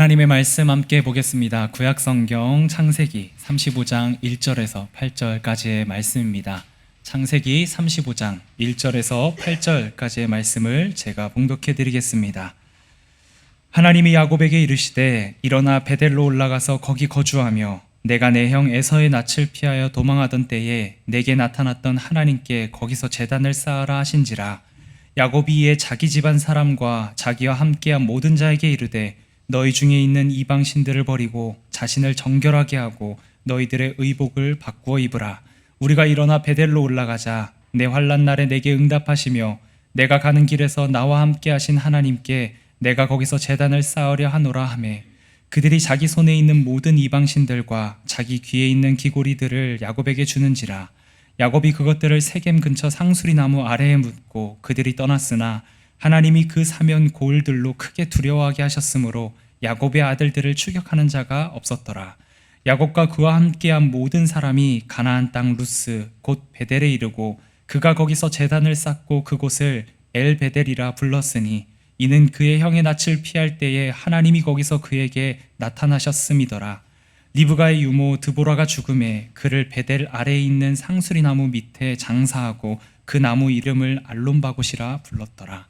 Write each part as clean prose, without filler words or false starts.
하나님의 말씀 함께 보겠습니다. 구약성경 창세기 35장 1절에서 8절까지의 말씀입니다. 창세기 35장 1절에서 8절까지의 말씀을 제가 봉독해 드리겠습니다. 하나님이 야곱에게 이르시되 일어나 베델로 올라가서 거기 거주하며 내가 내 형 에서의 낯을 피하여 도망하던 때에 내게 나타났던 하나님께 거기서 제단을 쌓으라 하신지라. 야곱이 이에 자기 집안 사람과 자기와 함께한 모든 자에게 이르되 너희 중에 있는 이방 신들을 버리고 자신을 정결하게 하고 너희들의 의복을 바꾸어 입으라. 우리가 일어나 베델로 올라가자. 내 환난 날에 내게 응답하시며 내가 가는 길에서 나와 함께 하신 하나님께 내가 거기서 제단을 쌓으려 하노라 하매 그들이 자기 손에 있는 모든 이방 신들과 자기 귀에 있는 귀고리들을 야곱에게 주는지라. 야곱이 그것들을 세겜 근처 상수리 나무 아래에 묻고 그들이 떠났으나 하나님이 그 사면 고을들로 크게 두려워하게 하셨으므로 야곱의 아들들을 추격하는 자가 없었더라. 야곱과 그와 함께한 모든 사람이 가나안 땅 루스 곧 베델에 이르고 그가 거기서 제단을 쌓고 그곳을 엘 베델이라 불렀으니 이는 그의 형의 낯을 피할 때에 하나님이 거기서 그에게 나타나셨음이더라. 리브가의 유모 드보라가 죽음에 그를 베델 아래에 있는 상수리 나무 밑에 장사하고 그 나무 이름을 알론바곳이라 불렀더라.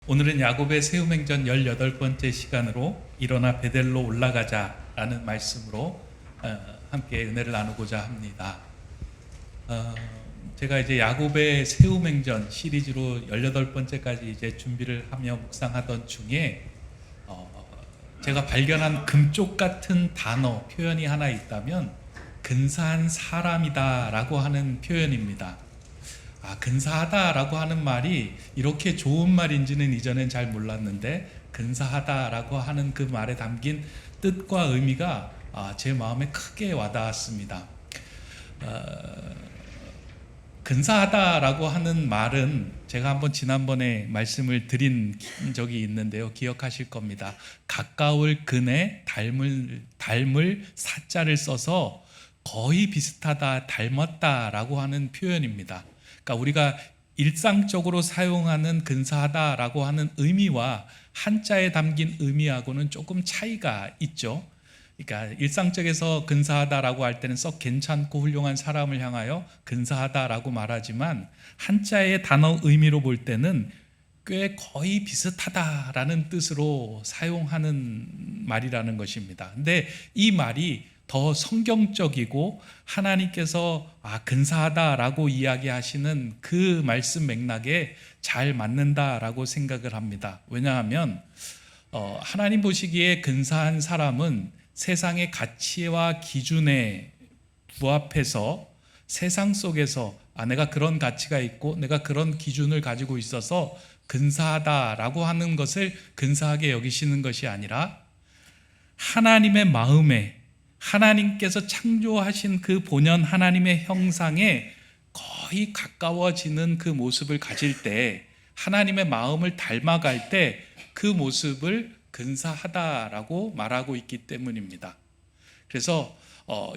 오늘은 야곱의 세움행전 18번째 시간으로 일어나 베델로 올라가자라는 말씀으로 함께 은혜를 나누고자 합니다. 제가 이제 야곱의 세움행전 시리즈로 18번째까지 이제 준비를 하며 묵상하던 중에 제가 발견한 금쪽 같은 단어 표현이 하나 있다면 근사한 사람이다라고 하는 표현입니다. 근사하다라고 하는 말이 이렇게 좋은 말인지는 이전엔 잘 몰랐는데 근사하다라고 하는 그 말에 담긴 뜻과 의미가 제 마음에 크게 와닿았습니다. 근사하다라고 하는 말은 제가 한번 지난번에 말씀을 드린 적이 있는데요. 기억하실 겁니다. 가까울 근에 닮을 사자를 써서 거의 비슷하다, 닮았다라고 하는 표현입니다. 그러니까 우리가 일상적으로 사용하는 근사하다라고 하는 의미와 한자에 담긴 의미하고는 조금 차이가 있죠. 그러니까 일상적에서 근사하다라고 할 때는 썩 괜찮고 훌륭한 사람을 향하여 근사하다라고 말하지만 한자의 단어 의미로 볼 때는 꽤 거의 비슷하다라는 뜻으로 사용하는 말이라는 것입니다. 근데 이 말이 더 성경적이고 하나님께서 근사하다라고 이야기하시는 그 말씀 맥락에 잘 맞는다라고 생각을 합니다. 왜냐하면 하나님 보시기에 근사한 사람은 세상의 가치와 기준에 부합해서 세상 속에서 내가 그런 가치가 있고 내가 그런 기준을 가지고 있어서 근사하다라고 하는 것을 근사하게 여기시는 것이 아니라 하나님의 마음에 하나님께서 창조하신 그 본연 하나님의 형상에 거의 가까워지는 그 모습을 가질 때 하나님의 마음을 닮아갈 때 그 모습을 근사하다라고 말하고 있기 때문입니다. 그래서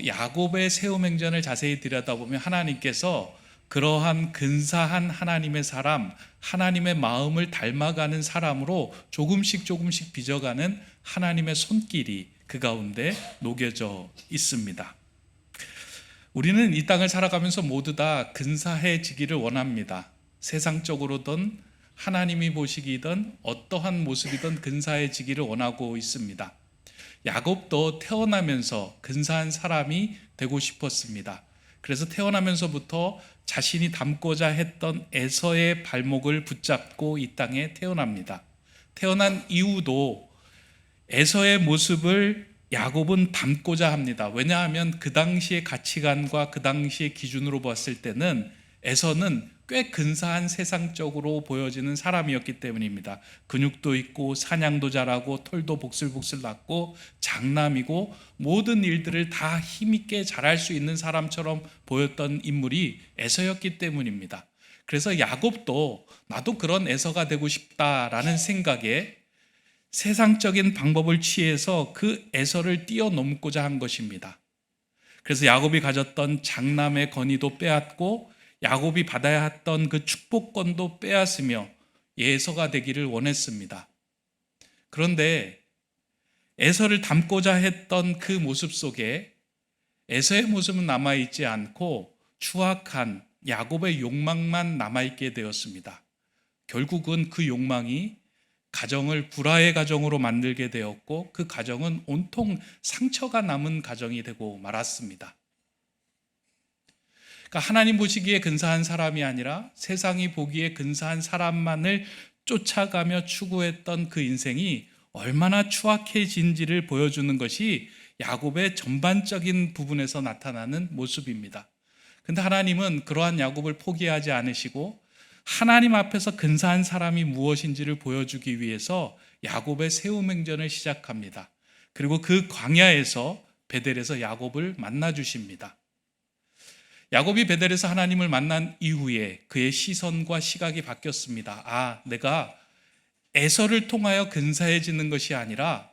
야곱의 세움행전을 자세히 들여다보면 하나님께서 그러한 근사한 하나님의 사람, 하나님의 마음을 닮아가는 사람으로 조금씩 빚어가는 하나님의 손길이 그 가운데 녹여져 있습니다. 우리는 이 땅을 살아가면서 모두 다 근사해지기를 원합니다. 세상적으로든 하나님이 보시기든 어떠한 모습이든 근사해지기를 원하고 있습니다. 야곱도 태어나면서 근사한 사람이 되고 싶었습니다. 그래서 태어나면서부터 자신이 닮고자 했던 에서의 발목을 붙잡고 이 땅에 태어납니다. 태어난 이후도 에서의 모습을 야곱은 닮고자 합니다. 왜냐하면 그 당시의 가치관과 그 당시의 기준으로 봤을 때는 에서는 꽤 근사한 세상적으로 보여지는 사람이었기 때문입니다. 근육도 있고 사냥도 잘하고 털도 복슬복슬 났고 장남이고 모든 일들을 다 힘있게 잘할 수 있는 사람처럼 보였던 인물이 에서였기 때문입니다. 그래서 야곱도 나도 그런 에서가 되고 싶다라는 생각에 세상적인 방법을 취해서 그 에서를 뛰어넘고자 한 것입니다. 그래서 야곱이 가졌던 장남의 권위도 빼앗고 야곱이 받아야 했던 그 축복권도 빼앗으며 예서가 되기를 원했습니다. 그런데 에서를 닮고자 했던 그 모습 속에 에서의 모습은 남아있지 않고 추악한 야곱의 욕망만 남아있게 되었습니다. 결국은 그 욕망이 가정을 불화의 가정으로 만들게 되었고 그 가정은 온통 상처가 남은 가정이 되고 말았습니다. 그러니까 하나님 보시기에 근사한 사람이 아니라 세상이 보기에 근사한 사람만을 쫓아가며 추구했던 그 인생이 얼마나 추악해진지를 보여주는 것이 야곱의 전반적인 부분에서 나타나는 모습입니다. 근데 하나님은 그러한 야곱을 포기하지 않으시고 하나님 앞에서 근사한 사람이 무엇인지를 보여주기 위해서 야곱의 세움행전을 시작합니다. 그리고 그 광야에서 베델에서 야곱을 만나 주십니다. 야곱이 베델에서 하나님을 만난 이후에 그의 시선과 시각이 바뀌었습니다. 내가 에서를 통하여 근사해지는 것이 아니라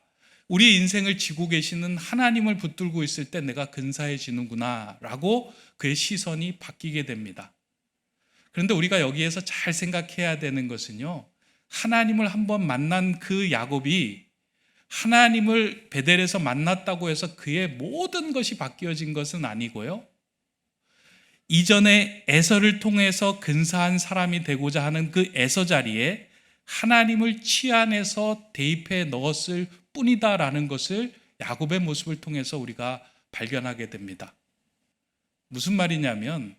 우리 인생을 지고 계시는 하나님을 붙들고 있을 때 내가 근사해지는구나 라고 그의 시선이 바뀌게 됩니다. 그런데 우리가 여기에서 잘 생각해야 되는 것은요, 하나님을 한번 만난 그 야곱이 하나님을 베델에서 만났다고 해서 그의 모든 것이 바뀌어진 것은 아니고요, 이전에 에서를 통해서 근사한 사람이 되고자 하는 그 에서 자리에 하나님을 치안해서 대입해 넣었을 뿐이다라는 것을 야곱의 모습을 통해서 우리가 발견하게 됩니다. 무슨 말이냐면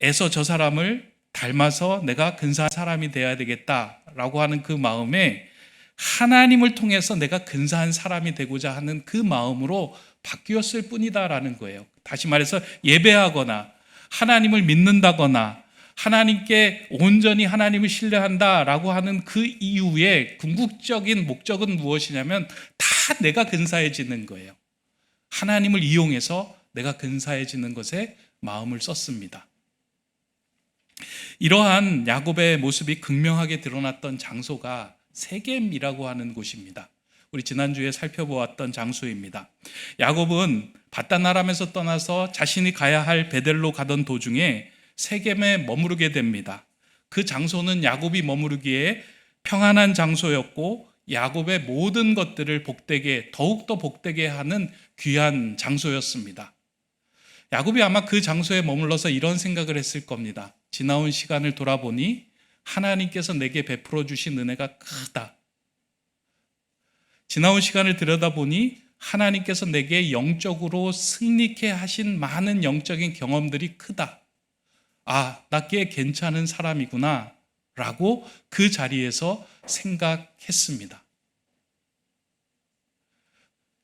에서 저 사람을 닮아서 내가 근사한 사람이 되어야 되겠다라고 하는 그 마음에 하나님을 통해서 내가 근사한 사람이 되고자 하는 그 마음으로 바뀌었을 뿐이다라는 거예요. 다시 말해서 예배하거나 하나님을 믿는다거나 하나님께 온전히 하나님을 신뢰한다라고 하는 그 이유의 궁극적인 목적은 무엇이냐면 다 내가 근사해지는 거예요. 하나님을 이용해서 내가 근사해지는 것에 마음을 썼습니다. 이러한 야곱의 모습이 극명하게 드러났던 장소가 세겜이라고 하는 곳입니다. 우리 지난주에 살펴보았던 장소입니다. 야곱은 바단 아람에서 떠나서 자신이 가야 할 베델로 가던 도중에 세겜에 머무르게 됩니다. 그 장소는 야곱이 머무르기에 평안한 장소였고 야곱의 모든 것들을 복되게, 더욱더 복되게 하는 귀한 장소였습니다. 야곱이 아마 그 장소에 머물러서 이런 생각을 했을 겁니다. 지나온 시간을 돌아보니 하나님께서 내게 베풀어 주신 은혜가 크다. 지나온 시간을 들여다보니 하나님께서 내게 영적으로 승리케 하신 많은 영적인 경험들이 크다. 나 꽤 괜찮은 사람이구나 라고 그 자리에서 생각했습니다.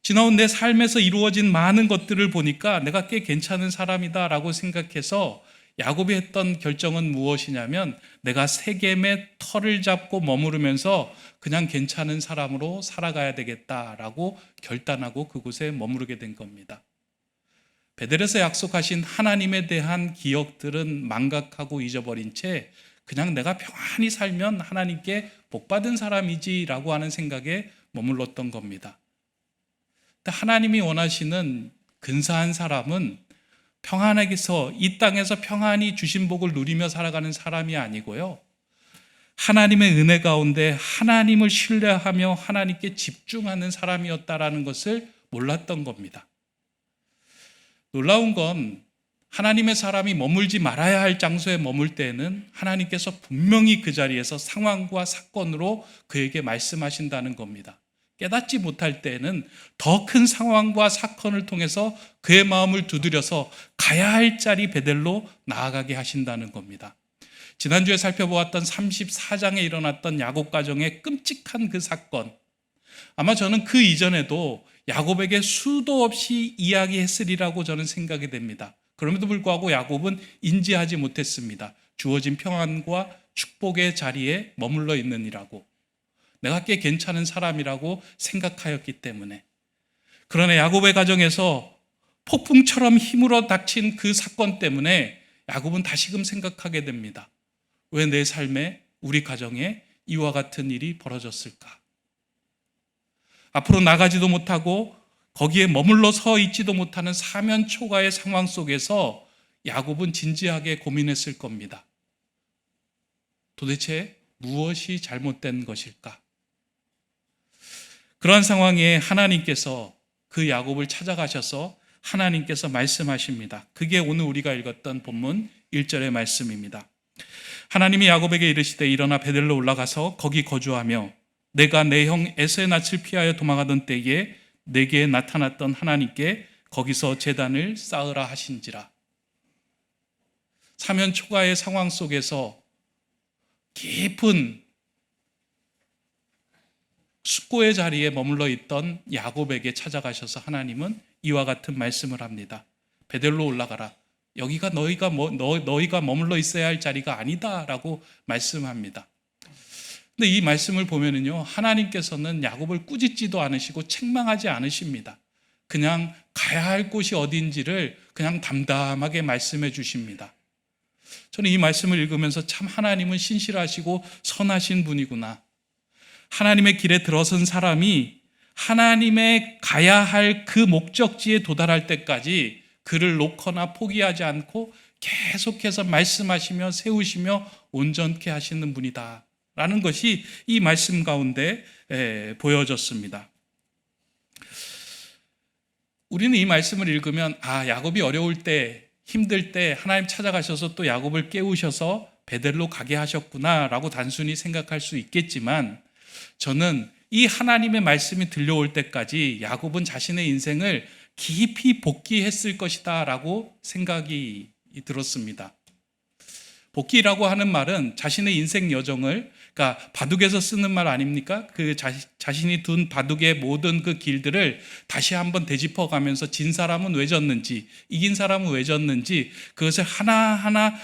지나온 내 삶에서 이루어진 많은 것들을 보니까 내가 꽤 괜찮은 사람이다 라고 생각해서 야곱이 했던 결정은 무엇이냐면 내가 세겜의 터를 잡고 머무르면서 그냥 괜찮은 사람으로 살아가야 되겠다라고 결단하고 그곳에 머무르게 된 겁니다. 베델에서 약속하신 하나님에 대한 기억들은 망각하고 잊어버린 채 그냥 내가 평안히 살면 하나님께 복받은 사람이지라고 하는 생각에 머물렀던 겁니다. 하나님이 원하시는 근사한 사람은 평안하게서 이 땅에서 평안히 주신 복을 누리며 살아가는 사람이 아니고요, 하나님의 은혜 가운데 하나님을 신뢰하며 하나님께 집중하는 사람이었다라는 것을 몰랐던 겁니다. 놀라운 건 하나님의 사람이 머물지 말아야 할 장소에 머물 때에는 하나님께서 분명히 그 자리에서 상황과 사건으로 그에게 말씀하신다는 겁니다. 깨닫지 못할 때에는 더 큰 상황과 사건을 통해서 그의 마음을 두드려서 가야 할 자리 베델로 나아가게 하신다는 겁니다. 지난주에 살펴보았던 34장에 일어났던 야곱 가정의 끔찍한 그 사건, 아마 저는 그 이전에도 야곱에게 수도 없이 이야기했으리라고 저는 생각이 됩니다. 그럼에도 불구하고 야곱은 인지하지 못했습니다. 주어진 평안과 축복의 자리에 머물러 있느니라고, 내가 꽤 괜찮은 사람이라고 생각하였기 때문에. 그러나 야곱의 가정에서 폭풍처럼 힘으로 닥친 그 사건 때문에 야곱은 다시금 생각하게 됩니다. 왜 내 삶에, 우리 가정에 이와 같은 일이 벌어졌을까? 앞으로 나가지도 못하고 거기에 머물러 서 있지도 못하는 사면 초가의 상황 속에서 야곱은 진지하게 고민했을 겁니다. 도대체 무엇이 잘못된 것일까? 그러한 상황에 하나님께서 그 야곱을 찾아가셔서 하나님께서 말씀하십니다. 그게 오늘 우리가 읽었던 본문 1절의 말씀입니다. 하나님이 야곱에게 이르시되 일어나 베델로 올라가서 거기 거주하며 내가 내 형 에서의 낯을 피하여 도망하던 때에 내게 나타났던 하나님께 거기서 제단을 쌓으라 하신지라. 사면 초가의 상황 속에서 깊은 숙고의 자리에 머물러 있던 야곱에게 찾아가셔서 하나님은 이와 같은 말씀을 합니다. 베델로 올라가라. 여기가 너희가 머물러 있어야 할 자리가 아니다라고 말씀합니다. 근데 이 말씀을 보면은요, 하나님께서는 야곱을 꾸짖지도 않으시고 책망하지 않으십니다. 그냥 가야 할 곳이 어딘지를 그냥 담담하게 말씀해 주십니다. 저는 이 말씀을 읽으면서 참 하나님은 신실하시고 선하신 분이구나. 하나님의 길에 들어선 사람이 하나님의 가야 할 그 목적지에 도달할 때까지 그를 놓거나 포기하지 않고 계속해서 말씀하시며 세우시며 온전케 하시는 분이다 라는 것이 이 말씀 가운데 보여졌습니다. 우리는 이 말씀을 읽으면 야곱이 어려울 때, 힘들 때 하나님 찾아가셔서 또 야곱을 깨우셔서 베델로 가게 하셨구나 라고 단순히 생각할 수 있겠지만, 저는 이 하나님의 말씀이 들려올 때까지 야곱은 자신의 인생을 깊이 복기했을 것이다 라고 생각이 들었습니다. 복기라고 하는 말은 자신의 인생 여정을, 그러니까 바둑에서 쓰는 말 아닙니까? 그 자신이 둔 바둑의 모든 그 길들을 다시 한번 되짚어 가면서 진 사람은 왜 졌는지, 이긴 사람은 왜 졌는지 그것을 하나하나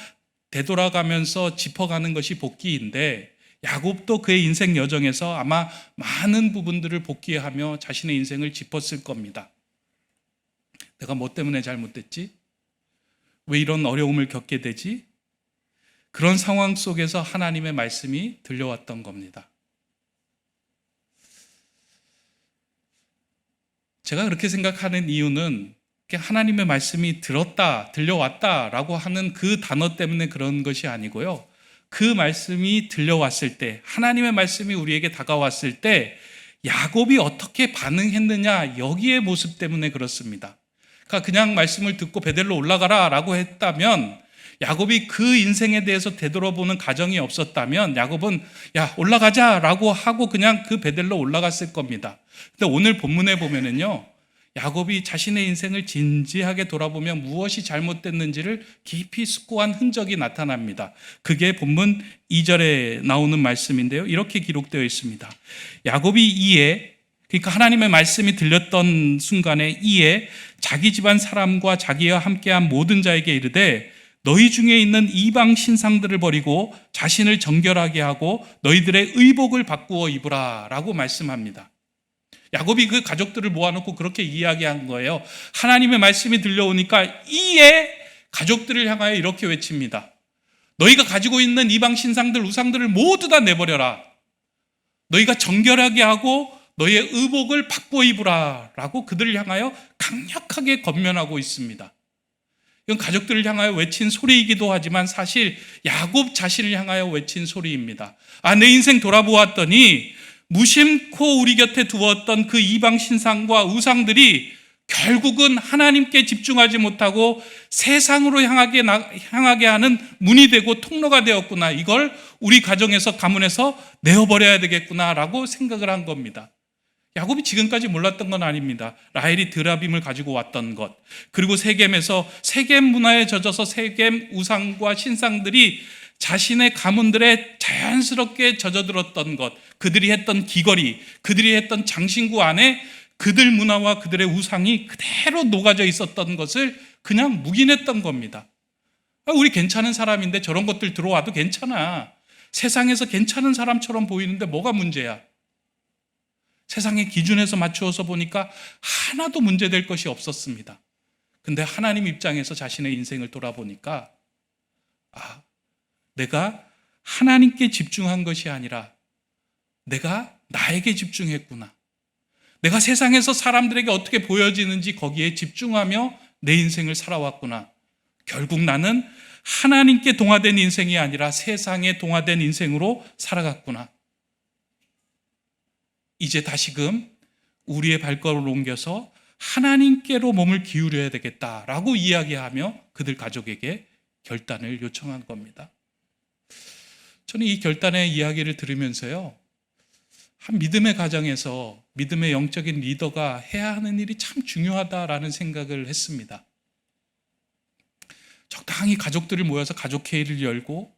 되돌아가면서 짚어가는 것이 복기인데, 야곱도 그의 인생 여정에서 아마 많은 부분들을 복기하며 자신의 인생을 짚었을 겁니다. 내가 뭐 때문에 잘못됐지? 왜 이런 어려움을 겪게 되지? 그런 상황 속에서 하나님의 말씀이 들려왔던 겁니다. 제가 그렇게 생각하는 이유는 하나님의 말씀이 들려왔다라고 하는 그 단어 때문에 그런 것이 아니고요. 그 말씀이 들려왔을 때, 하나님의 말씀이 우리에게 다가왔을 때 야곱이 어떻게 반응했느냐, 여기의 모습 때문에 그렇습니다. 그러니까 그냥 말씀을 듣고 베델로 올라가라 라고 했다면, 야곱이 그 인생에 대해서 되돌아보는 가정이 없었다면 야곱은 올라가자 라고 하고 그냥 그 베델로 올라갔을 겁니다. 근데 오늘 본문에 보면은요, 야곱이 자신의 인생을 진지하게 돌아보며 무엇이 잘못됐는지를 깊이 숙고한 흔적이 나타납니다. 그게 본문 2절에 나오는 말씀인데요, 이렇게 기록되어 있습니다. 야곱이 이에, 그러니까 하나님의 말씀이 들렸던 순간에 이에 자기 집안 사람과 자기와 함께한 모든 자에게 이르되 너희 중에 있는 이방 신상들을 버리고 자신을 정결하게 하고 너희들의 의복을 바꾸어 입으라 라고 말씀합니다. 야곱이 그 가족들을 모아놓고 그렇게 이야기한 거예요. 하나님의 말씀이 들려오니까 이에 가족들을 향하여 이렇게 외칩니다. 너희가 가지고 있는 이방 신상들, 우상들을 모두 다 내버려라. 너희가 정결하게 하고 너희의 의복을 바꾸어 입으라 라고 그들을 향하여 강력하게 권면하고 있습니다. 이건 가족들을 향하여 외친 소리이기도 하지만 사실 야곱 자신을 향하여 외친 소리입니다. 내 인생 돌아보았더니 무심코 우리 곁에 두었던 그 이방 신상과 우상들이 결국은 하나님께 집중하지 못하고 세상으로 향하게 하는 문이 되고 통로가 되었구나. 이걸 우리 가정에서, 가문에서 내어버려야 되겠구나라고 생각을 한 겁니다. 야곱이 지금까지 몰랐던 건 아닙니다. 라헬이 드라빔을 가지고 왔던 것, 그리고 세겜에서 세겜 문화에 젖어서 세겜 우상과 신상들이 자신의 가문들에 자연스럽게 젖어들었던 것, 그들이 했던 귀걸이, 그들이 했던 장신구 안에 그들 문화와 그들의 우상이 그대로 녹아져 있었던 것을 그냥 묵인했던 겁니다. 우리 괜찮은 사람인데 저런 것들 들어와도 괜찮아. 세상에서 괜찮은 사람처럼 보이는데 뭐가 문제야? 세상의 기준에서 맞추어서 보니까 하나도 문제될 것이 없었습니다. 근데 하나님 입장에서 자신의 인생을 돌아보니까 내가 하나님께 집중한 것이 아니라 내가 나에게 집중했구나. 내가 세상에서 사람들에게 어떻게 보여지는지 거기에 집중하며 내 인생을 살아왔구나. 결국 나는 하나님께 동화된 인생이 아니라 세상에 동화된 인생으로 살아갔구나. 이제 다시금 우리의 발걸음을 옮겨서 하나님께로 몸을 기울여야 되겠다라고 이야기하며 그들 가족에게 결단을 요청한 겁니다. 저는 이 결단의 이야기를 들으면서요, 한 믿음의 가정에서 믿음의 영적인 리더가 해야 하는 일이 참 중요하다라는 생각을 했습니다. 적당히 가족들을 모여서 가족회의를 열고,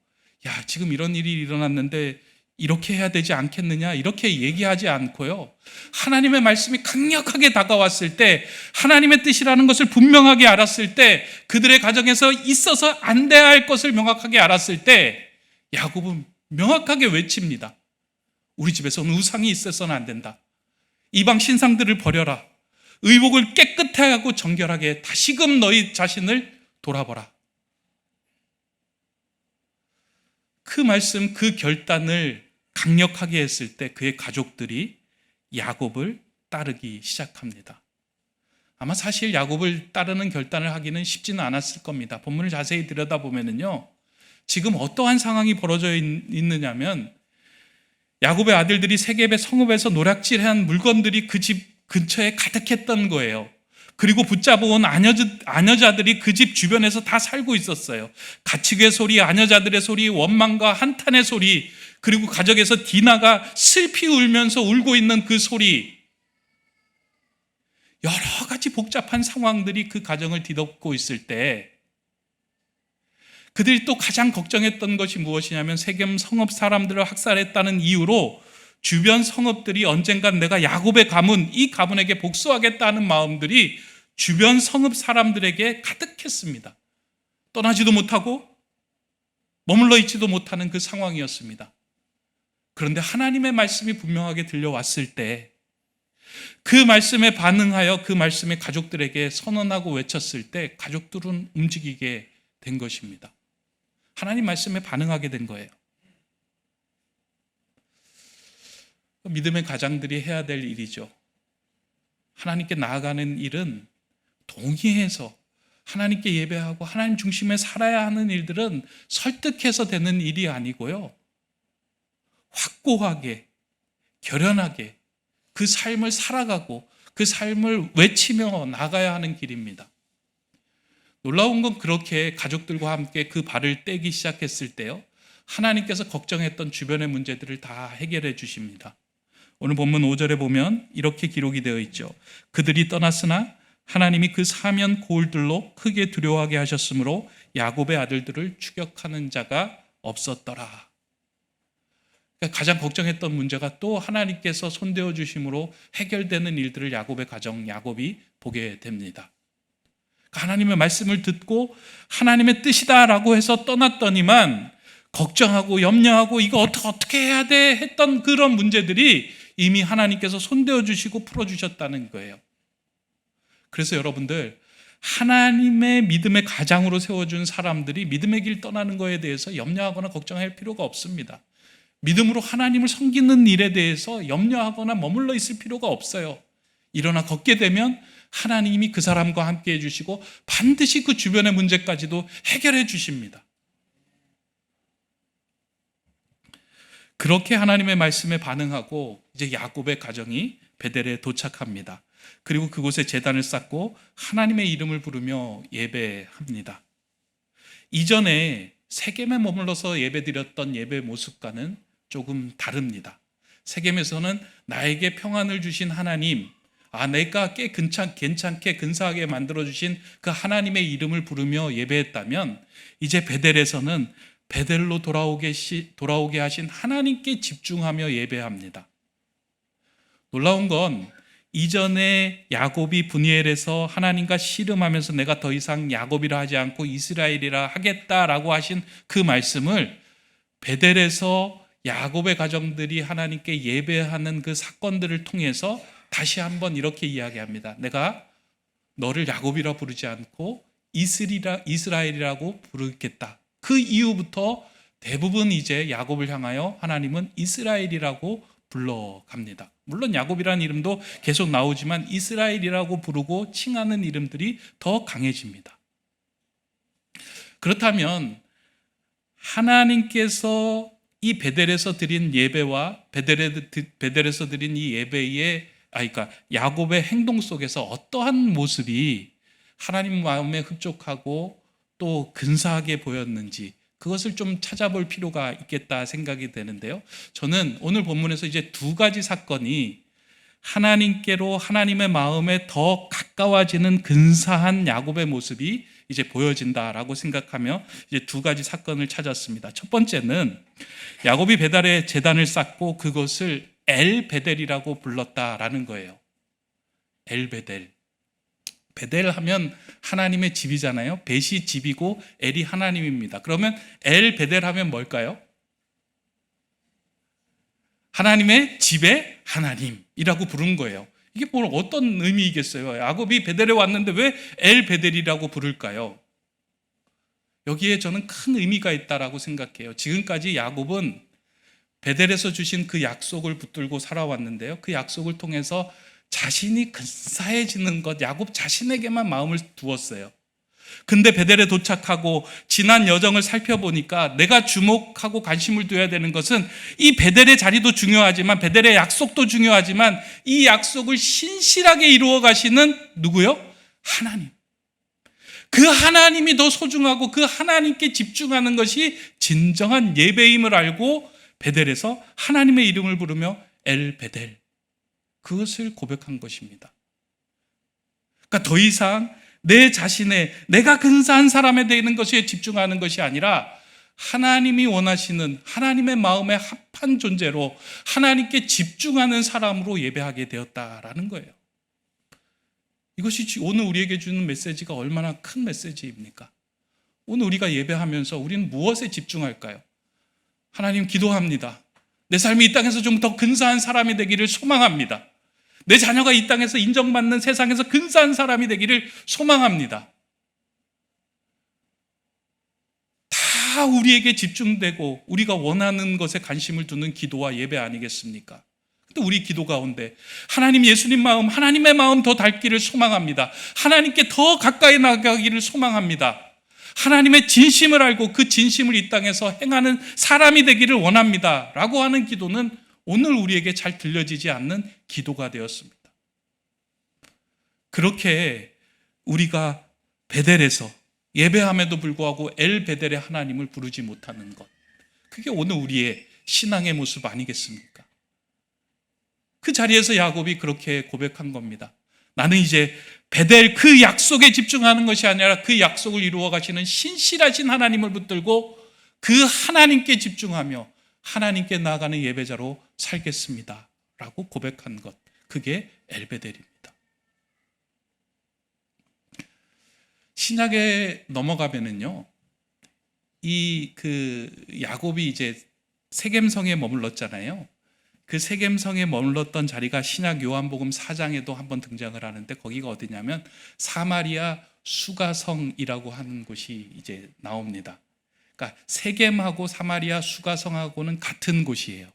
야, 지금 이런 일이 일어났는데 이렇게 해야 되지 않겠느냐, 이렇게 얘기하지 않고요, 하나님의 말씀이 강력하게 다가왔을 때, 하나님의 뜻이라는 것을 분명하게 알았을 때, 그들의 가정에서 있어서 안 돼야 할 것을 명확하게 알았을 때, 야곱은 명확하게 외칩니다. 우리 집에서는 우상이 있어서는 안 된다. 이방 신상들을 버려라. 의복을 깨끗하게 하고 정결하게 다시금 너희 자신을 돌아보라. 그 말씀, 그 결단을 강력하게 했을 때 그의 가족들이 야곱을 따르기 시작합니다. 아마 사실 야곱을 따르는 결단을 하기는 쉽지는 않았을 겁니다. 본문을 자세히 들여다보면요, 지금 어떠한 상황이 벌어져 있느냐면, 야곱의 아들들이 세겜의 성읍에서 노략질한 물건들이 그 집 근처에 가득했던 거예요. 그리고 붙잡아온 아녀자들이 그 집 주변에서 다 살고 있었어요. 가축의 소리, 아녀자들의 소리, 원망과 한탄의 소리, 그리고 가족에서 디나가 슬피 울면서 울고 있는 그 소리, 여러 가지 복잡한 상황들이 그 가정을 뒤덮고 있을 때, 그들이 또 가장 걱정했던 것이 무엇이냐면, 세겜 성읍 사람들을 학살했다는 이유로 주변 성읍들이 언젠간 내가 야곱의 가문, 이 가문에게 복수하겠다는 마음들이 주변 성읍 사람들에게 가득했습니다. 떠나지도 못하고 머물러 있지도 못하는 그 상황이었습니다. 그런데 하나님의 말씀이 분명하게 들려왔을 때, 그 말씀에 반응하여 그 말씀의 가족들에게 선언하고 외쳤을 때, 가족들은 움직이게 된 것입니다. 하나님 말씀에 반응하게 된 거예요. 믿음의 가장들이 해야 될 일이죠. 하나님께 나아가는 일은 동의해서 하나님께 예배하고 하나님 중심에 살아야 하는 일들은 설득해서 되는 일이 아니고요, 확고하게, 결연하게 그 삶을 살아가고 그 삶을 외치며 나가야 하는 길입니다. 놀라운 건, 그렇게 가족들과 함께 그 발을 떼기 시작했을 때요, 하나님께서 걱정했던 주변의 문제들을 다 해결해 주십니다. 오늘 본문 5절에 보면 이렇게 기록이 되어 있죠. 그들이 떠났으나 하나님이 그 사면 고울들로 크게 두려워하게 하셨으므로 야곱의 아들들을 추격하는 자가 없었더라. 그러니까 가장 걱정했던 문제가 또 하나님께서 손대어 주심으로 해결되는 일들을 야곱의 가정, 야곱이 보게 됩니다. 하나님의 말씀을 듣고 하나님의 뜻이다라고 해서 떠났더니만, 걱정하고 염려하고 이거 어떻게 해야 돼 했던 그런 문제들이 이미 하나님께서 손대어 주시고 풀어주셨다는 거예요. 그래서 여러분들, 하나님의 믿음의 가장으로 세워준 사람들이 믿음의 길 떠나는 거에 대해서 염려하거나 걱정할 필요가 없습니다. 믿음으로 하나님을 섬기는 일에 대해서 염려하거나 머물러 있을 필요가 없어요. 일어나 걷게 되면 하나님이 그 사람과 함께 해주시고 반드시 그 주변의 문제까지도 해결해 주십니다. 그렇게 하나님의 말씀에 반응하고 이제 야곱의 가정이 베델에 도착합니다. 그리고 그곳에 제단을 쌓고 하나님의 이름을 부르며 예배합니다. 이전에 세겜에 머물러서 예배드렸던 예배 모습과는 조금 다릅니다. 세겜에서는 나에게 평안을 주신 하나님, 내가 꽤 괜찮게 근사하게 만들어주신 그 하나님의 이름을 부르며 예배했다면, 이제 베델에서는 베델로 돌아오게 하신 하나님께 집중하며 예배합니다. 놀라운 건, 이전에 야곱이 브니엘에서 하나님과 씨름하면서 내가 더 이상 야곱이라 하지 않고 이스라엘이라 하겠다라고 하신 그 말씀을 베델에서 야곱의 가정들이 하나님께 예배하는 그 사건들을 통해서 다시 한번 이렇게 이야기합니다. 내가 너를 야곱이라 부르지 않고 이스라엘이라고 부르겠다. 그 이후부터 대부분 이제 야곱을 향하여 하나님은 이스라엘이라고 불러갑니다. 물론 야곱이라는 이름도 계속 나오지만 이스라엘이라고 부르고 칭하는 이름들이 더 강해집니다. 그렇다면 하나님께서 이 베델에서 드린 예배와 베델에서 드린 이 예배의 그러니까 야곱의 행동 속에서 어떠한 모습이 하나님 마음에 흡족하고 또 근사하게 보였는지 그것을 좀 찾아볼 필요가 있겠다 생각이 되는데요. 저는 오늘 본문에서 이제 두 가지 사건이 하나님께로 하나님의 마음에 더 가까워지는 근사한 야곱의 모습이 이제 보여진다라고 생각하며 이제 두 가지 사건을 찾았습니다. 첫 번째는 야곱이 베델에 제단을 쌓고 그것을 엘베델이라고 불렀다라는 거예요. 엘베델. 베델 하면 하나님의 집이잖아요. 벳이 집이고 엘이 하나님입니다. 그러면 엘베델 하면 뭘까요? 하나님의 집의 하나님이라고 부른 거예요. 이게 뭘 어떤 의미이겠어요? 야곱이 베델에 왔는데 왜 엘베델이라고 부를까요? 여기에 저는 큰 의미가 있다라고 생각해요. 지금까지 야곱은 베델에서 주신 그 약속을 붙들고 살아왔는데요. 그 약속을 통해서 자신이 근사해지는 것, 야곱 자신에게만 마음을 두었어요. 근데 베델에 도착하고 지난 여정을 살펴보니까 내가 주목하고 관심을 둬야 되는 것은 이 베델의 자리도 중요하지만 베델의 약속도 중요하지만 이 약속을 신실하게 이루어 가시는 누구요? 하나님. 그 하나님이 더 소중하고 그 하나님께 집중하는 것이 진정한 예배임을 알고 베델에서 하나님의 이름을 부르며 엘베델 그것을 고백한 것입니다. 그러니까 더 이상 내 자신의 내가 근사한 사람에 대한 것에 집중하는 것이 아니라 하나님이 원하시는 하나님의 마음에 합한 존재로 하나님께 집중하는 사람으로 예배하게 되었다라는 거예요. 이것이 오늘 우리에게 주는 메시지가 얼마나 큰 메시지입니까? 오늘 우리가 예배하면서 우리는 무엇에 집중할까요? 하나님 기도합니다. 내 삶이 이 땅에서 좀 더 근사한 사람이 되기를 소망합니다. 내 자녀가 이 땅에서 인정받는 세상에서 근사한 사람이 되기를 소망합니다. 다 우리에게 집중되고 우리가 원하는 것에 관심을 두는 기도와 예배 아니겠습니까? 근데 우리 기도 가운데 하나님 예수님 마음, 하나님의 마음 더 닮기를 소망합니다. 하나님께 더 가까이 나가기를 소망합니다. 하나님의 진심을 알고 그 진심을 이 땅에서 행하는 사람이 되기를 원합니다. 라고 하는 기도는 오늘 우리에게 잘 들려지지 않는 기도가 되었습니다. 그렇게 우리가 베델에서 예배함에도 불구하고 엘베델의 하나님을 부르지 못하는 것, 그게 오늘 우리의 신앙의 모습 아니겠습니까? 그 자리에서 야곱이 그렇게 고백한 겁니다. 나는 이제 베델 그 약속에 집중하는 것이 아니라 그 약속을 이루어 가시는 신실하신 하나님을 붙들고 그 하나님께 집중하며 하나님께 나아가는 예배자로 살겠습니다 라고 고백한 것, 그게 엘베델입니다. 신약에 넘어가면은요, 야곱이 이제 세겜성에 머물렀잖아요. 그 세겜성에 머물렀던 자리가 신약 요한복음 4장에도 한번 등장을 하는데 거기가 어디냐면 사마리아 수가성이라고 하는 곳이 이제 나옵니다. 그러니까 세겜하고 사마리아 수가성하고는 같은 곳이에요.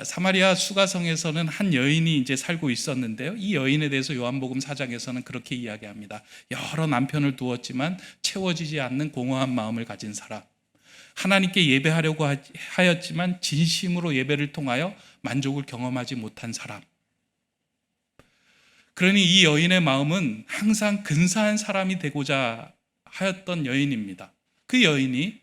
사마리아 수가성에서는 한 여인이 이제 살고 있었는데요. 이 여인에 대해서 요한복음 4장에서는 그렇게 이야기합니다. 여러 남편을 두었지만 채워지지 않는 공허한 마음을 가진 사람. 하나님께 예배하려고 하였지만 진심으로 예배를 통하여 만족을 경험하지 못한 사람. 그러니 이 여인의 마음은 항상 근사한 사람이 되고자 하였던 여인입니다. 그 여인이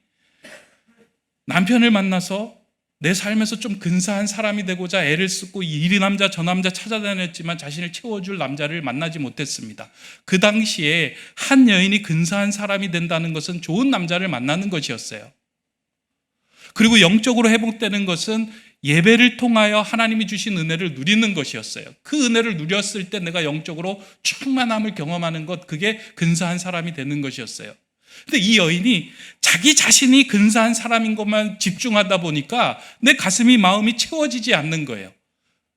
남편을 만나서 내 삶에서 좀 근사한 사람이 되고자 애를 쓰고 이 남자 저 남자 찾아다녔지만 자신을 채워줄 남자를 만나지 못했습니다. 그 당시에 한 여인이 근사한 사람이 된다는 것은 좋은 남자를 만나는 것이었어요. 그리고 영적으로 회복되는 것은 예배를 통하여 하나님이 주신 은혜를 누리는 것이었어요. 그 은혜를 누렸을 때 내가 영적으로 충만함을 경험하는 것, 그게 근사한 사람이 되는 것이었어요. 근데 이 여인이 자기 자신이 근사한 사람인 것만 집중하다 보니까 내 가슴이 마음이 채워지지 않는 거예요.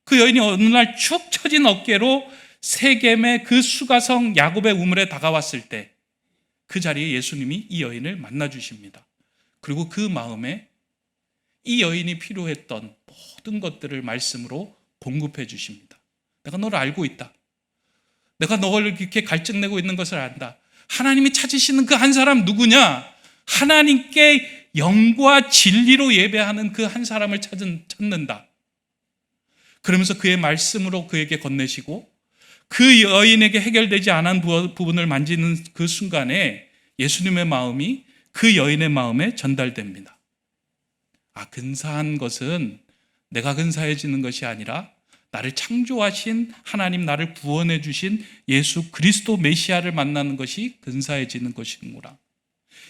그 여인이 어느 날 축 처진 어깨로 세겜의 그 수가성 야곱의 우물에 다가왔을 때 그 자리에 예수님이 이 여인을 만나 주십니다. 그리고 그 마음에 이 여인이 필요했던 모든 것들을 말씀으로 공급해 주십니다. 내가 너를 알고 있다. 내가 너를 이렇게 갈증내고 있는 것을 안다. 하나님이 찾으시는 그 한 사람 누구냐? 하나님께 영과 진리로 예배하는 그 한 사람을 찾는다. 그러면서 그의 말씀으로 그에게 건네시고 그 여인에게 해결되지 않은 부분을 만지는 그 순간에 예수님의 마음이 그 여인의 마음에 전달됩니다. 근사한 것은 내가 근사해지는 것이 아니라 나를 창조하신 하나님, 나를 구원해 주신 예수 그리스도 메시아를 만나는 것이 근사해지는 것이구나.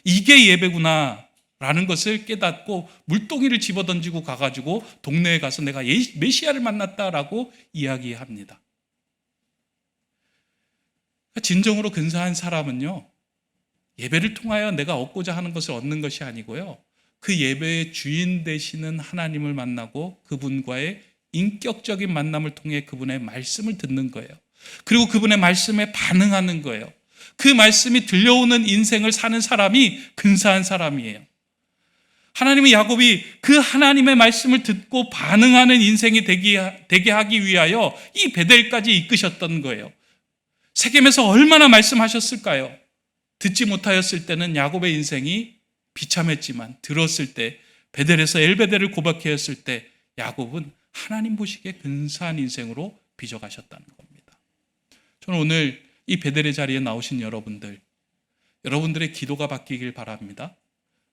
이게 예배구나 라는 것을 깨닫고 물동이를 집어던지고 가가지고 동네에 가서 내가 메시아를 만났다라고 이야기합니다. 진정으로 근사한 사람은요, 예배를 통하여 내가 얻고자 하는 것을 얻는 것이 아니고요, 그 예배의 주인 되시는 하나님을 만나고 그분과의 인격적인 만남을 통해 그분의 말씀을 듣는 거예요. 그리고 그분의 말씀에 반응하는 거예요. 그 말씀이 들려오는 인생을 사는 사람이 근사한 사람이에요. 하나님의 야곱이 그 하나님의 말씀을 듣고 반응하는 인생이 되게 하기 위하여 이 베델까지 이끄셨던 거예요. 세겜에서 얼마나 말씀하셨을까요? 듣지 못하였을 때는 야곱의 인생이 비참했지만 들었을 때, 베델에서 엘베델을 고백하였을 때 야곱은 하나님 보시기에 근사한 인생으로 빚어가셨다는 겁니다. 저는 오늘 이 베델의 자리에 나오신 여러분들의 기도가 바뀌길 바랍니다.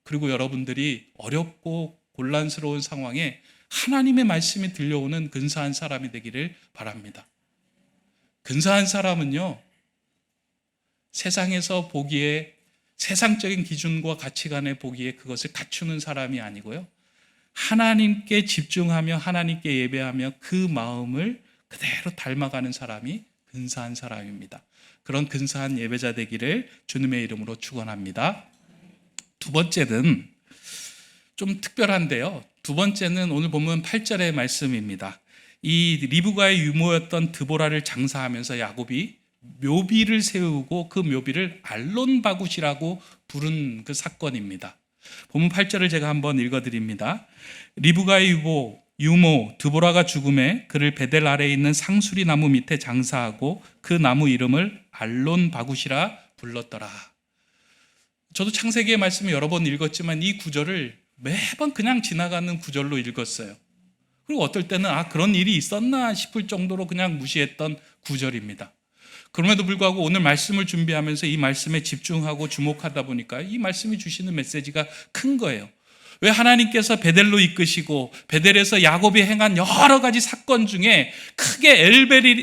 그리고 여러분들이 어렵고 곤란스러운 상황에 하나님의 말씀이 들려오는 근사한 사람이 되기를 바랍니다. 근사한 사람은요, 세상에서 보기에 세상적인 기준과 가치관에 보기에 그것을 갖추는 사람이 아니고요, 하나님께 집중하며 하나님께 예배하며 그 마음을 그대로 닮아가는 사람이 근사한 사람입니다. 그런 근사한 예배자 되기를 주님의 이름으로 축원합니다. 두 번째는 좀 특별한데요. 두 번째는 오늘 본문 8절의 말씀입니다. 이 리브가의 유모였던 드보라를 장사하면서 야곱이 묘비를 세우고 그 묘비를 알론바굿이라고 부른 그 사건입니다. 본문 8절을 제가 한번 읽어드립니다. 리브가의 유모 드보라가 죽음에 그를 베델 아래에 있는 상수리 나무 밑에 장사하고 그 나무 이름을 알론바굿이라 불렀더라. 저도 창세기의 말씀을 여러 번 읽었지만 이 구절을 매번 그냥 지나가는 구절로 읽었어요. 그리고 어떨 때는 그런 일이 있었나 싶을 정도로 그냥 무시했던 구절입니다. 그럼에도 불구하고 오늘 말씀을 준비하면서 이 말씀에 집중하고 주목하다 보니까 이 말씀이 주시는 메시지가 큰 거예요. 왜 하나님께서 베델로 이끄시고 베델에서 야곱이 행한 여러 가지 사건 중에 크게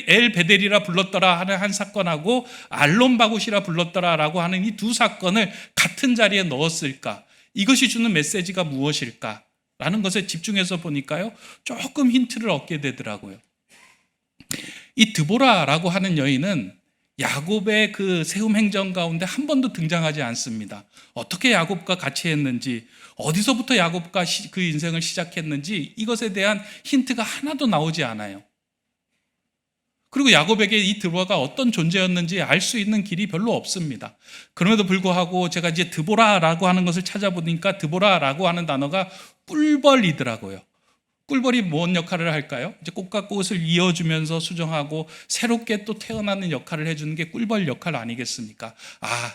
엘베델이라 불렀더라 하는 한 사건하고 알론바굿이라 불렀더라라고 하는 이 두 사건을 같은 자리에 넣었을까? 이것이 주는 메시지가 무엇일까? 라는 것에 집중해서 보니까요, 조금 힌트를 얻게 되더라고요. 이 드보라라고 하는 여인은 야곱의 그 세움 행정 가운데 한 번도 등장하지 않습니다. 어떻게 야곱과 같이 했는지, 어디서부터 야곱과 그 인생을 시작했는지 이것에 대한 힌트가 하나도 나오지 않아요. 그리고 야곱에게 이 드보라가 어떤 존재였는지 알 수 있는 길이 별로 없습니다. 그럼에도 불구하고 제가 이제 드보라라고 하는 것을 찾아보니까 드보라라고 하는 단어가 꿀벌이더라고요. 꿀벌이 뭔 역할을 할까요? 이제 꽃과 꽃을 이어주면서 수정하고 새롭게 또 태어나는 역할을 해주는 게 꿀벌 역할 아니겠습니까?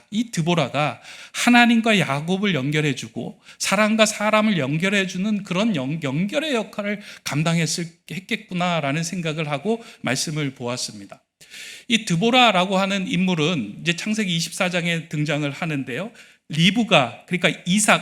이 드보라가 하나님과 야곱을 연결해주고 사람과 사람을 연결해주는 그런 연결의 역할을 감당했겠구나라는 생각을 하고 말씀을 보았습니다. 이 드보라라고 하는 인물은 이제 창세기 24장에 등장을 하는데요. 리브가, 그러니까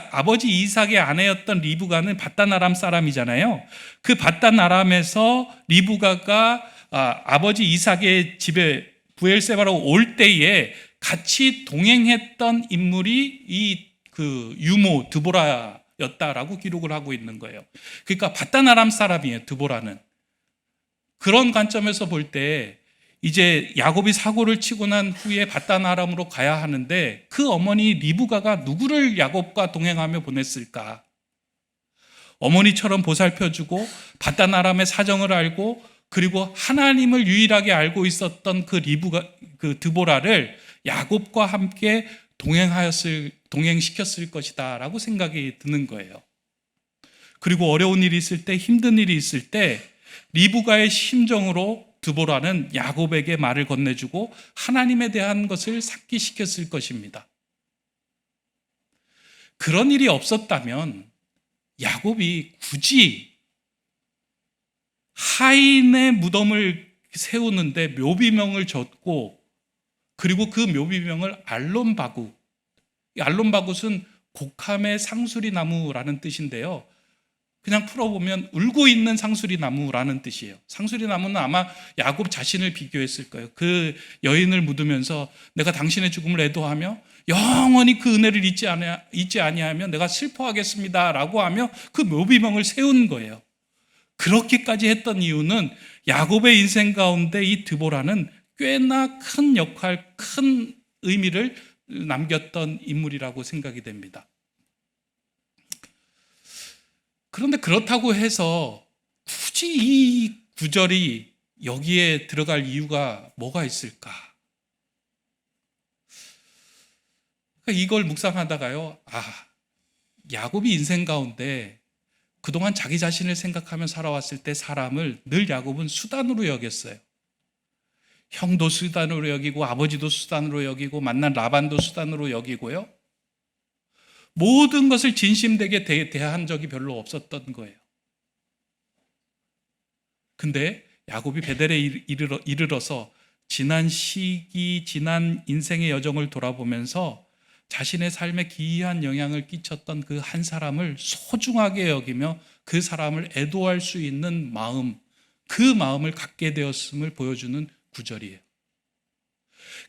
아버지 이삭의 아내였던 리브가는 밧단 아람 사람이잖아요. 그 밧단 아람에서 리브가가 아버지 이삭의 집에 부엘세바로 올 때에 같이 동행했던 인물이 이 그 유모 드보라였다라고 기록을 하고 있는 거예요. 그러니까 밧단 아람 사람이에요, 드보라는. 그런 관점에서 볼 때 이제 야곱이 사고를 치고 난 후에 밧단 아람으로 가야 하는데 그 어머니 리브가가 누구를 야곱과 동행하며 보냈을까? 어머니처럼 보살펴주고 밧단 아람의 사정을 알고 그리고 하나님을 유일하게 알고 있었던 그 드보라를 야곱과 함께 동행시켰을 것이다라고 생각이 드는 거예요. 그리고 어려운 일이 있을 때, 힘든 일이 있을 때 리브가의 심정으로 드보라는 야곱에게 말을 건네주고 하나님에 대한 것을 상기시켰을 것입니다. 그런 일이 없었다면 야곱이 굳이 하인의 무덤을 세우는데 묘비명을 줬고, 그리고 그 묘비명을 알론바굿, 알론바굿은 곡함의 상수리 나무라는 뜻인데요, 그냥 풀어보면 울고 있는 상수리 나무라는 뜻이에요. 상수리 나무는 아마 야곱 자신을 비교했을 거예요. 그 여인을 묻으면서 내가 당신의 죽음을 애도하며 영원히 그 은혜를 잊지 아니하며 내가 슬퍼하겠습니다 라고 하며 그 묘비명을 세운 거예요. 그렇게까지 했던 이유는 야곱의 인생 가운데 이 드보라는 꽤나 큰 역할, 큰 의미를 남겼던 인물이라고 생각이 됩니다. 그런데 그렇다고 해서 굳이 이 구절이 여기에 들어갈 이유가 뭐가 있을까? 그러니까 이걸 묵상하다가요, 야곱이 인생 가운데 그동안 자기 자신을 생각하며 살아왔을 때 사람을 늘 야곱은 수단으로 여겼어요. 형도 수단으로 여기고 아버지도 수단으로 여기고 만난 라반도 수단으로 여기고요, 모든 것을 진심되게 대한 적이 별로 없었던 거예요. 근데 야곱이 베델에 이르러서 지난 시기, 지난 인생의 여정을 돌아보면서 자신의 삶에 기이한 영향을 끼쳤던 그 한 사람을 소중하게 여기며 그 사람을 애도할 수 있는 마음, 그 마음을 갖게 되었음을 보여주는 구절이에요.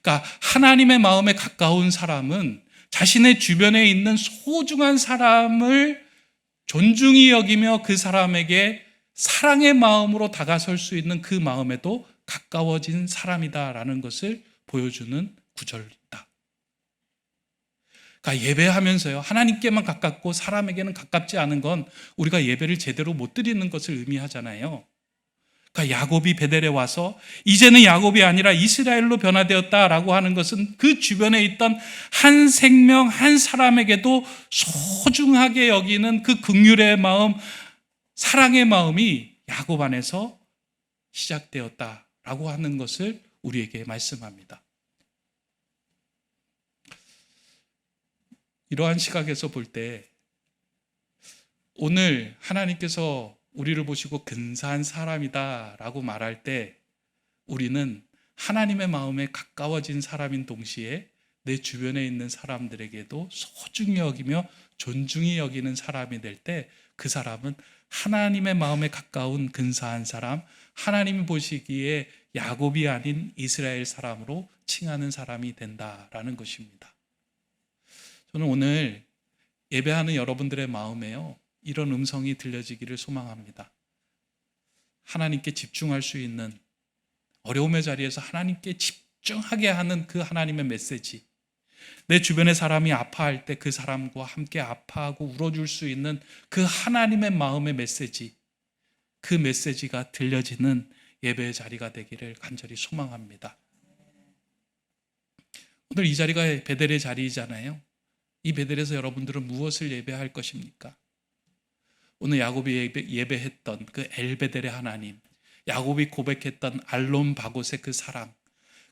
그러니까 하나님의 마음에 가까운 사람은 자신의 주변에 있는 소중한 사람을 존중히 여기며 그 사람에게 사랑의 마음으로 다가설 수 있는 그 마음에도 가까워진 사람이다라는 것을 보여주는 구절이다. 그러니까 예배하면서요, 하나님께만 가깝고 사람에게는 가깝지 않은 건 우리가 예배를 제대로 못 드리는 것을 의미하잖아요. 그러니까 야곱이 베델에 와서 이제는 야곱이 아니라 이스라엘로 변화되었다라고 하는 것은 그 주변에 있던 한 생명, 한 사람에게도 소중하게 여기는 그 긍휼의 마음, 사랑의 마음이 야곱 안에서 시작되었다라고 하는 것을 우리에게 말씀합니다. 이러한 시각에서 볼 때 오늘 하나님께서 우리를 보시고 근사한 사람이다 라고 말할 때 우리는 하나님의 마음에 가까워진 사람인 동시에 내 주변에 있는 사람들에게도 소중히 여기며 존중히 여기는 사람이 될 때 그 사람은 하나님의 마음에 가까운 근사한 사람, 하나님이 보시기에 야곱이 아닌 이스라엘 사람으로 칭하는 사람이 된다라는 것입니다. 저는 오늘 예배하는 여러분들의 마음에요, 이런 음성이 들려지기를 소망합니다. 하나님께 집중할 수 있는, 어려움의 자리에서 하나님께 집중하게 하는 그 하나님의 메시지, 내 주변의 사람이 아파할 때 그 사람과 함께 아파하고 울어줄 수 있는 그 하나님의 마음의 메시지, 그 메시지가 들려지는 예배의 자리가 되기를 간절히 소망합니다. 오늘 이 자리가 베델의 자리이잖아요. 이 베델에서 여러분들은 무엇을 예배할 것입니까? 오늘 야곱이 예배했던 그 엘베델의 하나님, 야곱이 고백했던 알론바곳의 그 사랑,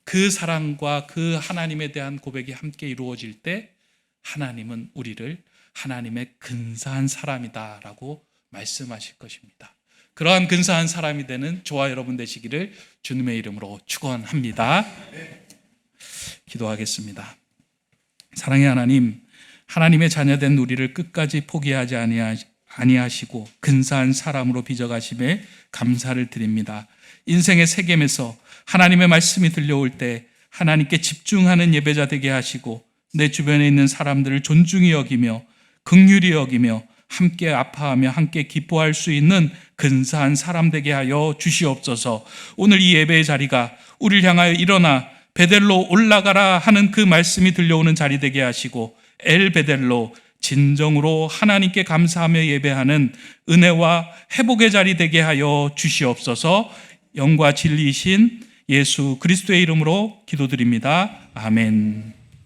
그 사랑과 그 하나님에 대한 고백이 함께 이루어질 때 하나님은 우리를 하나님의 근사한 사람이다 라고 말씀하실 것입니다. 그러한 근사한 사람이 되는 저와 여러분 되시기를 주님의 이름으로 축원합니다. 기도하겠습니다. 사랑의 하나님, 하나님의 자녀된 우리를 끝까지 포기하지 아니하시고 근사한 사람으로 빚어가심에 감사를 드립니다. 인생의 세겜에서 하나님의 말씀이 들려올 때 하나님께 집중하는 예배자 되게 하시고 내 주변에 있는 사람들을 존중히 여기며 긍휼히 여기며 함께 아파하며 함께 기뻐할 수 있는 근사한 사람 되게 하여 주시옵소서. 오늘 이 예배의 자리가 우리를 향하여 일어나 베델로 올라가라 하는 그 말씀이 들려오는 자리 되게 하시고 엘베델로 진정으로 하나님께 감사하며 예배하는 은혜와 회복의 자리 되게 하여 주시옵소서. 영과 진리이신 예수 그리스도의 이름으로 기도드립니다. 아멘.